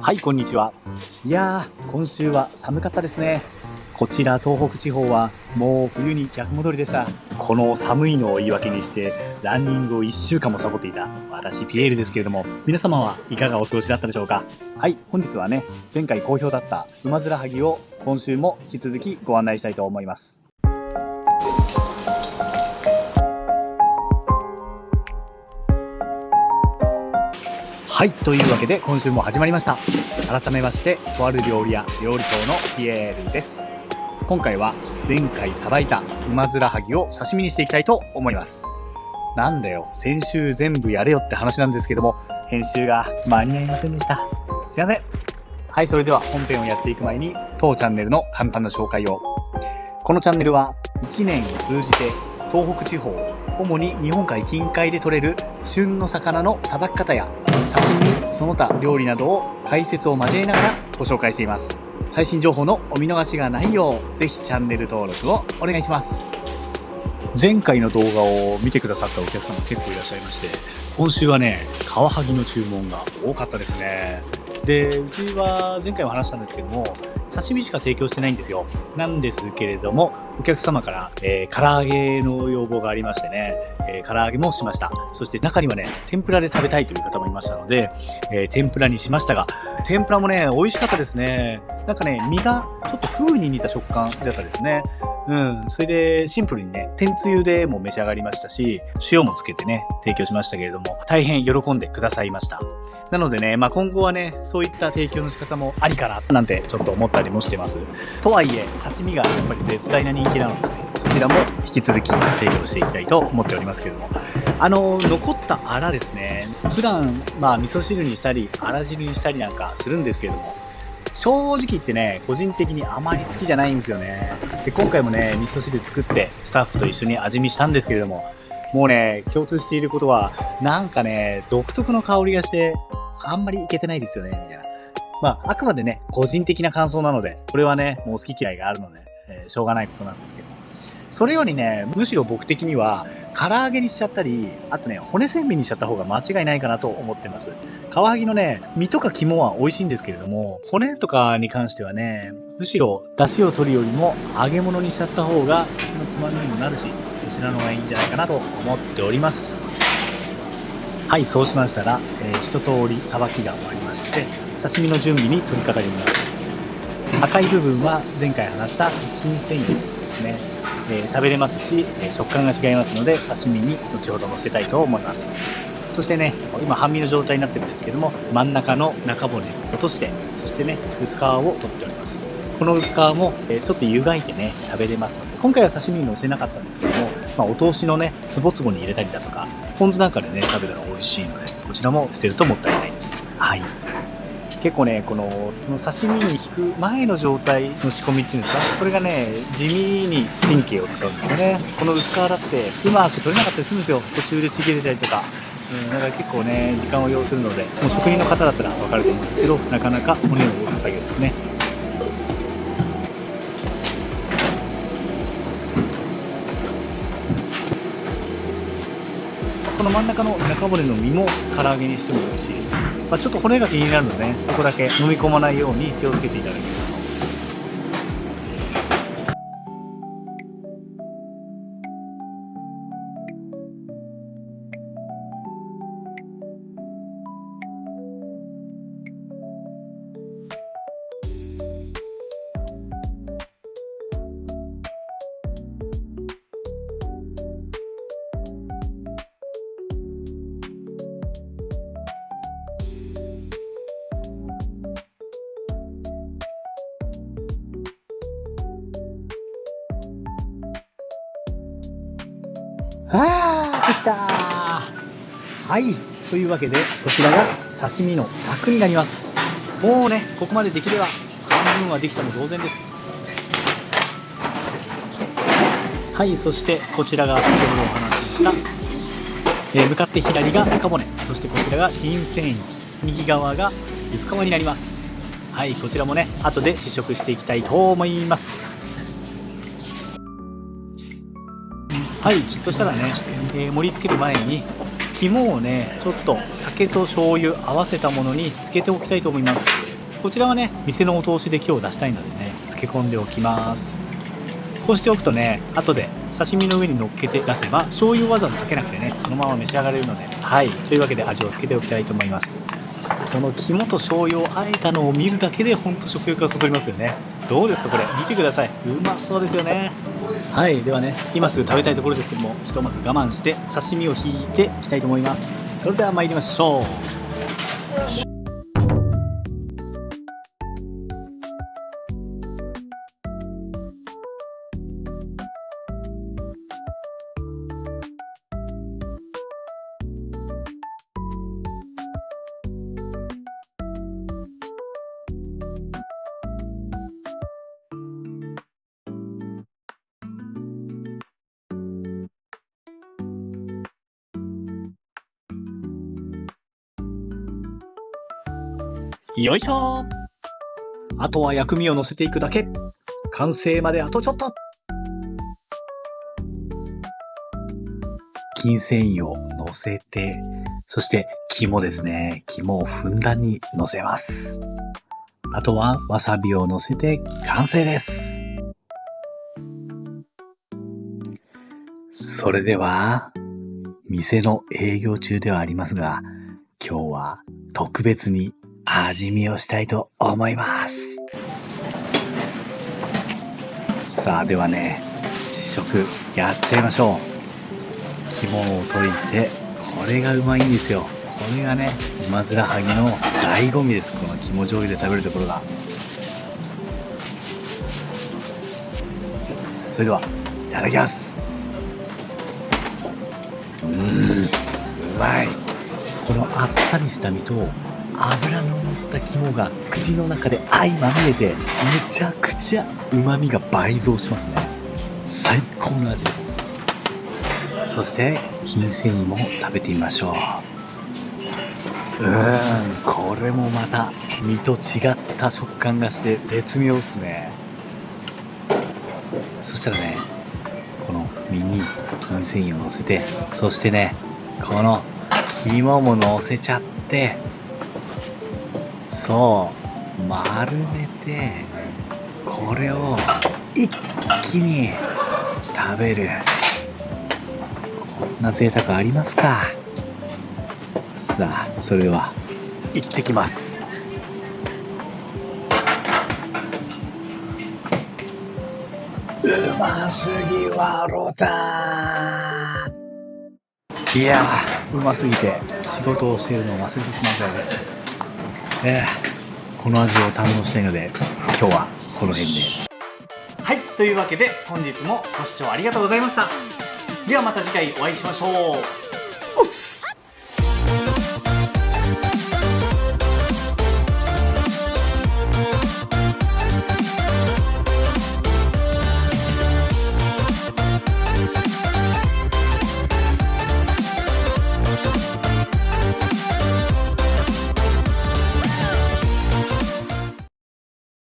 はい、こんにちは。いやー、今週は寒かったですね。こちら東北地方はもう冬に逆戻りでした。この寒いのを言い訳にしてランニングを1週間もサボっていた私ピエールですけれども、皆様はいかがお過ごしだったでしょうか。はい、本日はね、前回好評だった馬面萩を今週も引き続きご案内したいと思います。はい、というわけで今週も始まりました。改めまして、とある料理屋料理長のピエールです。今回は前回さばいた馬面萩を刺身にしていきたいと思います。なんだよ、先週全部やれよって話なんですけども、編集が間に合いませんでした。すいません。はい、それでは本編をやっていく前に当チャンネルの簡単な紹介を。このチャンネルは1年を通じて東北地方、主に日本海近海で採れる旬の魚のさばき方や刺身、その他料理などを解説を交えながらご紹介しています。最新情報のお見逃しがないよう、ぜひチャンネル登録をお願いします。前回の動画を見てくださったお客様結構いらっしゃいまして、今週はね、カワハギの注文が多かったですね。で、うちは前回も話したんですけども、刺身しか提供してないんですよ。なんですけれども、お客様から、唐揚げの要望がありましてね、唐揚げもしました。そして中にはね、天ぷらで食べたいという方もいましたので、天ぷらにしましたが、天ぷらもね、美味しかったですね。なんかね、身がちょっと風に似た食感だったですね。それでシンプルにね、天つゆでも召し上がりましたし、塩もつけてね、提供しましたけれども、大変喜んでくださいました。なのでね、今後はね、そういった提供の仕方もありかな、なんてちょっと思ったりもしてます。とはいえ、刺身がやっぱり絶大な人気なので、そちらも引き続き提供していきたいと思っておりますけれども、残ったアラですね、普段、味噌汁にしたり、あら汁にしたりなんかするんですけれども、正直言ってね、個人的にあまり好きじゃないんですよね。で、今回もね、味噌汁作ってスタッフと一緒に味見したんですけれども、もうね、共通していることは、なんかね、独特の香りがして、あんまりいけてないですよね、みたいな。あくまでね、個人的な感想なので、これはね、もう好き嫌いがあるので、しょうがないことなんですけど。それよりね、むしろ僕的には、唐揚げにしちゃったり、あとね、骨せんべいにしちゃった方が間違いないかなと思ってます。カワハギのね、身とか肝は美味しいんですけれども、骨とかに関してはね、むしろ出汁を取るよりも揚げ物にしちゃった方が酒のつまみにもなるし、そちらの方がいいんじゃないかなと思っております。はい、そうしましたら、一通りさばきが終わりまして、刺身の準備に取り掛かります。赤い部分は前回話した筋繊維ですね。食べれますし、食感が違いますので刺身に後ほど乗せたいと思います。そしてね、今半身の状態になってるんですけども、真ん中の中骨を落として、そしてね、薄皮を取っております。この薄皮もちょっと湯がいてね、食べれますので、今回は刺身に乗せなかったんですけども、お通しのね、つぼつぼに入れたりだとか、ポン酢なんかでね、食べたら美味しいので、こちらも捨てるともったいないです。はい。結構ね、この刺身に引く前の状態の仕込みっていうんですか、これがね、地味に神経を使うんですよね。この薄皮だってうまく取れなかったりするんですよ。途中でちぎれたりとか。だから結構ね、時間を要するので、もう職人の方だったらわかると思うんですけど、なかなか骨を折る作業ですね。この真ん中の中骨の身も唐揚げにしても美味しいですし、ちょっと骨が気になるのでね、そこだけ飲み込まないように気をつけていただければと思います。できたー。はい、というわけでこちらが刺身の柵になります。もうね、ここまでできれば半分はできたも同然です。はい、そしてこちらが先ほどお話しした、向かって左が中骨、そしてこちらが筋繊維、右側が薄皮になります。はい、こちらもね、後で試食していきたいと思います。はい、そしたらね、盛り付ける前に肝をね、ちょっと酒と醤油合わせたものにつけておきたいと思います。こちらはね、店のお通しで今日出したいのでね、漬け込んでおきます。こうしておくとね、後で刺身の上に乗っけて出せば醤油をわざわざかけなくてね、そのまま召し上がれるので、はい、というわけで味をつけておきたいと思います。この肝と醤油をあえたのを見るだけでほんと食欲がそそりますよね。どうですかこれ、見てください。うまそうですよね。はい、ではね、今すぐ食べたいところですけども、ひとまず我慢して刺身を引いていきたいと思います。それでは参りましょう。よいしょー。あとは薬味を乗せていくだけ。完成まであとちょっと。筋繊維を乗せて、そして肝ですね。肝をふんだんに乗せます。あとはわさびを乗せて完成です。それでは、店の営業中ではありますが、今日は特別に味見をしたいと思います。さあではね、試食やっちゃいましょう。肝を取りて、これがうまいんですよ。これがね、うまずらはぎの醍醐味です。この肝醤油で食べるところが。それではいただきます。うまい。このあっさりした身と脂の乗った肝が口の中で相まみれて、めちゃくちゃ旨味が倍増しますね。最高の味です。そして筋繊維も食べてみましょう。これもまた身と違った食感がして絶妙ですね。そしたらね、この身に筋繊維を乗せて、そしてね、この肝も乗せちゃって、そう丸めて、これを一気に食べる。こんな贅沢ありますか。さあそれでは行ってきます。うますぎわろた。いやー、うますぎて仕事をしているのを忘れてしまうくらいです。この味を堪能したいので、今日はこの辺で。はい、というわけで本日もご視聴ありがとうございました。ではまた次回お会いしましょう。おっす。